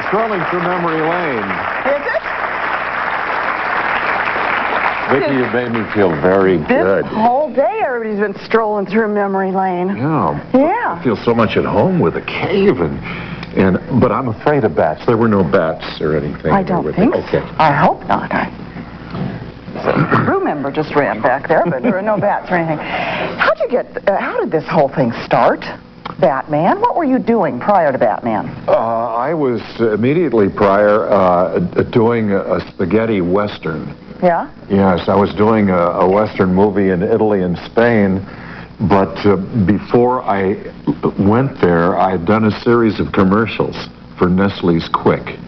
Scrolling through memory lane. Is it? Vicki, you made me feel very good. This whole day, everybody's been strolling through memory lane. Yeah. I feel so much at home with a cave, but I'm afraid of bats. There were no bats or anything. I don't think so. Okay. I hope not. A crew member just ran back there, but there were no bats or anything. How did this whole thing start? Batman? What were you doing prior to Batman? I was immediately prior doing a spaghetti western. Yeah? Yes, I was doing a western movie in Italy and Spain, but before I went there, I had done a series of commercials for Nestle's Quick,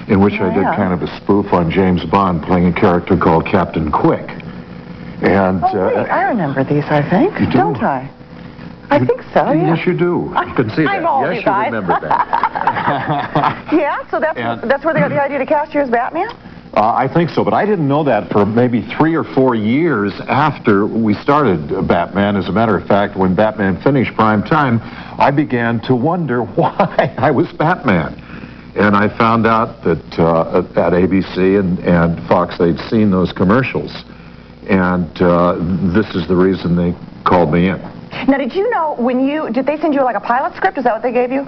in which I did kind of a spoof on James Bond playing a character called Captain Quick. And wait, I remember these, I think. You do? Don't I? I think so, yeah. Yes, you do. You can see that. I'm old, yes, you guys. remember that. Yeah, so that's where they got the idea to cast you as Batman? I think so, but I didn't know that for maybe 3 or 4 years after we started Batman. As a matter of fact, when Batman finished prime time, I began to wonder why I was Batman. And I found out that at ABC and Fox, they'd seen those commercials. And this is the reason they called me in. Now, did you know did they send you like a pilot script? Is that what they gave you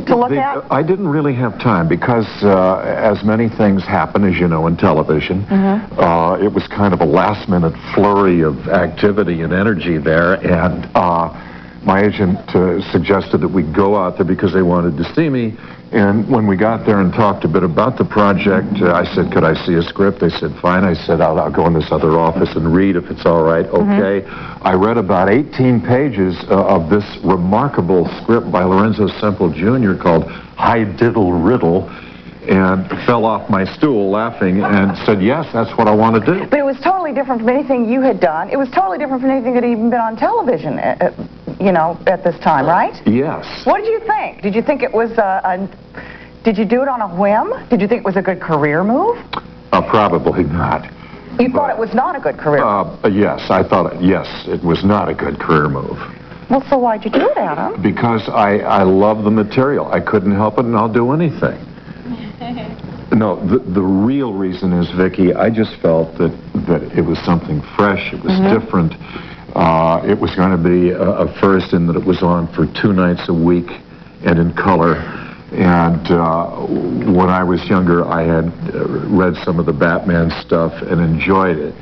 to look at? I didn't really have time because as many things happen, as you know, in television, it was kind of a last-minute flurry of activity and energy there, and my agent suggested that we go out there because they wanted to see me. And when we got there and talked a bit about the project, I said, could I see a script? They said, fine. I said, I'll go in this other office and read if it's all right. Okay. I read about 18 pages of this remarkable script by Lorenzo Semple Jr. called Hi Diddle Riddle, and fell off my stool laughing and said, yes, that's what I want to do. But it was totally different from anything you had done. It was totally different from anything that had even been on television, at this time, right? Yes. What did you think? Did you think it was did you do it on a whim? Did you think it was a good career move? Probably not. You thought it was not a good career move? Yes, I thought it was not a good career move. Well, so why'd you do it, Adam? Because I love the material. I couldn't help it, and I'll do anything. No, the real reason is, Vicki, I just felt that it was something fresh, it was different. It was going to be a first in that it was on for 2 nights a week and in color. And when I was younger, I had read some of the Batman stuff and enjoyed it.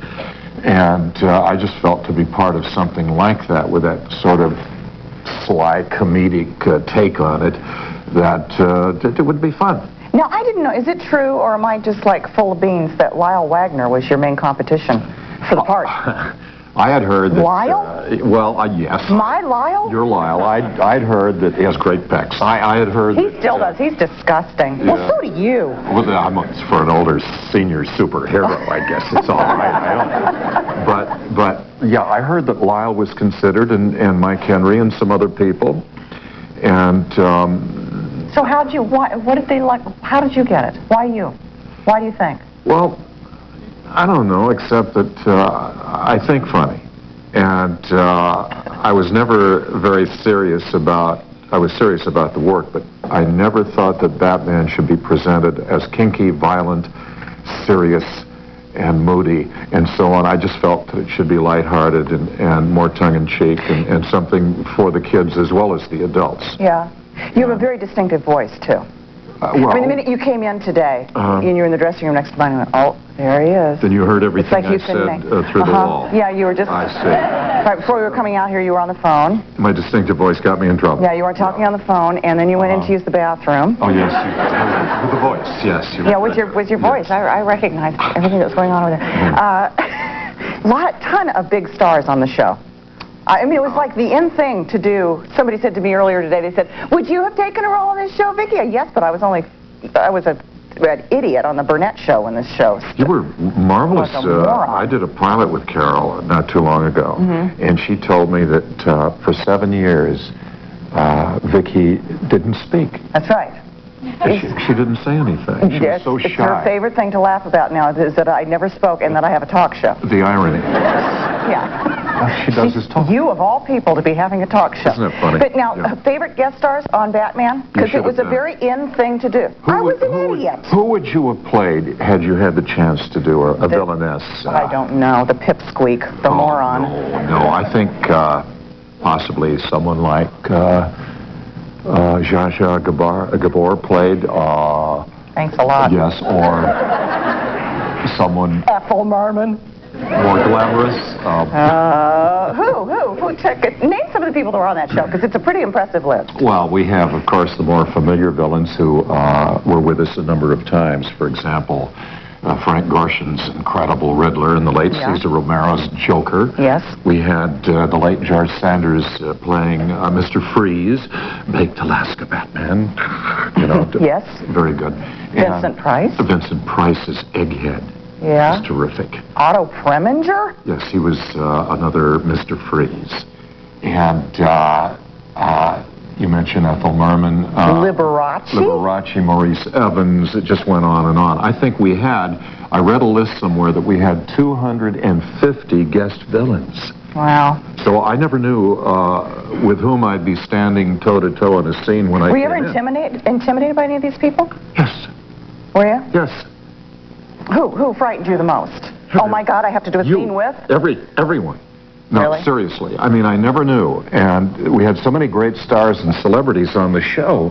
And I just felt to be part of something like that, with that sort of sly comedic take on it, that it would be fun. Now, I didn't know, is it true, or am I just like full of beans, that Lyle Wagner was your main competition for the part? I had heard that... Lyle? Yes. My Lyle? Your Lyle. I'd heard that he has great pecs. I had heard he still does. He's disgusting. Yeah. Well, so do you. Well, I'm for an older senior superhero, I guess. It's all right. I don't. But yeah, I heard that Lyle was considered, and Mike Henry and some other people. And... So what did they like? How did you get it? Why you? Why do you think? Well, I don't know, except that I think funny. And I was never very serious about... I was serious about the work, but I never thought that Batman should be presented as kinky, violent, serious, and moody, and so on. I just felt that it should be lighthearted and more tongue-in-cheek and something for the kids as well as the adults. Yeah. You have a very distinctive voice, too. Well, I mean, the minute you came in today, and you were in the dressing room next to mine, and went, oh, there he is. Then you heard everything like I said through the wall. Yeah, you were just... I see. Right before we were coming out here, you were on the phone. My distinctive voice got me in trouble. Yeah, you were talking on the phone, and then you went in to use the bathroom. Oh, yes. With the voice, yes. Yeah, with your voice. I recognized everything that was going on over there. Ton of big stars on the show. I mean, it was like the in thing to do. Somebody said to me earlier today, they said, would you have taken a role on this show, Vicki? Yes, but I was an idiot on the Burnett show when this show. You were marvelous. Like a moron. I did a pilot with Carol not too long ago, and she told me that for 7 years, Vicki didn't speak. That's right. She didn't say anything. She was so shy. It's her favorite thing to laugh about now is that I never spoke and that I have a talk show. The irony. Yeah. She does his talk. You, of all people, to be having a talk show. Isn't it funny? But now, Yeah. favorite guest stars on Batman? Because should it was have a done. very in thing to do. I was an idiot. Who would you have played had you had the chance to do a villainess? I don't know. The pipsqueak, the moron. No, I think possibly someone like Zsa Zsa Gabor played. Thanks a lot. Yes, or someone Ethel Merman. more glamorous. Who? Name some of the people that were on that show, because it's a pretty impressive list. Well, we have, of course, the more familiar villains who were with us a number of times. For example, Frank Gorshin's incredible Riddler and the late Cesar Romero's Joker. Yes. We had the late George Sanders playing Mr. Freeze, Baked Alaska Batman. You know. Yes. Very good. Vincent Price. Vincent Price's Egghead. Yeah. Was terrific. Otto Preminger? Yes, he was another Mr. Freeze. And you mentioned Ethel Merman. Liberace, Maurice Evans. It just went on and on. I think I read a list somewhere that we had 250 guest villains. Wow. So I never knew with whom I'd be standing toe-to-toe in a scene when I Were you came ever in. intimidated by any of these people? Yes. Were you? Yes. Who frightened you the most? Oh my God, I have to do a scene with? Everyone. No, Really? seriously. I mean, I never knew. And we had so many great stars and celebrities on the show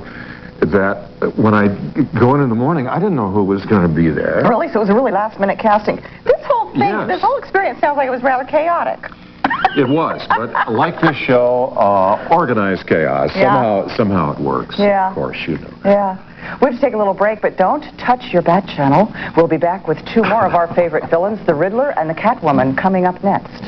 that when I go in the morning, I didn't know who was going to be there. Really? So it was a really last-minute casting. This whole thing, Yes. this whole experience sounds like it was rather chaotic. It was, but like this show, organized chaos. Yeah. Somehow it works. Yeah. Of course, you know. Yeah. We have to take a little break, but don't touch your Bat channel. We'll be back with two more of our favorite villains, the Riddler and the Catwoman, coming up next.